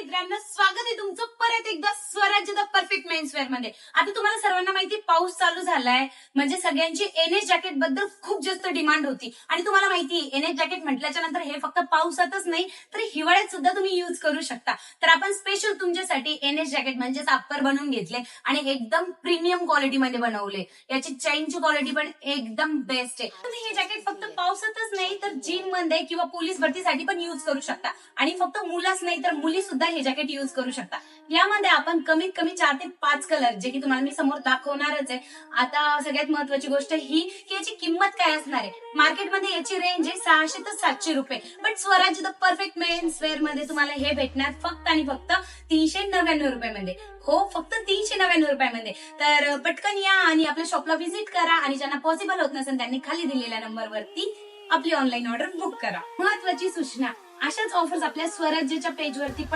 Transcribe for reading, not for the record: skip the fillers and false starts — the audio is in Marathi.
मित्रांनो, स्वागत आहे तुमचं परत एकदा स्वराज्य द परफेक्ट मेन्सवेअर मध्ये. आता तुम्हाला सर्वांना माहिती पाऊस चालू झालाय, म्हणजे सगळ्यांची एनएस जॅकेट बद्दल खूप जास्त डिमांड होती. आणि तुम्हाला माहिती एनएस जॅकेट म्हटल्याच्या नंतर हे फक्त पावसातच नाही तर हिवाळ्यात सुद्धा तुम्ही युज करू शकता. तर आपण स्पेशल तुमच्यासाठी एनएस जॅकेट म्हणजेच अप्पर बनवून घेतले आणि एकदम प्रीमियम क्वालिटीमध्ये बनवले. याची चेनची क्वालिटी पण एकदम बेस्ट आहे. तुम्ही हे जॅकेट फक्त पावसातच नाही तर जिम मध्ये किंवा पोलीस भरतीसाठी पण युज करू शकता. आणि फक्त मुलाच नाही तर मुली सुद्धा हे जॅकेट युज करू शकता. यामध्ये आपण कमीत कमी 4 ते 5 कलर, जे की तुम्हाला मी समोर दाखवणारच आहे. आता सगळ्यात महत्वाची गोष्ट ही की याची किंमत काय असणार आहे. मार्केटमध्ये याची रेंज आहे 600 ते 700 रुपये, बट स्वराज्य द परफेक्ट मेन्सवेअर मध्ये तुम्हाला हे भेटणार फक्त आणि फक्त 399 रुपयामध्ये. हो, फक्त 399 रुपयामध्ये. तर पटकन या आणि आपल्या शॉपला व्हिजिट करा आणि ज्यांना पॉसिबल होत नसेल त्यांनी खाली दिलेल्या नंबरवरती आपली ऑनलाईन ऑर्डर बुक करा. महत्वाची सूचना, अशाच ऑफर्स आपल्या स्वराज्याच्या पेजवरती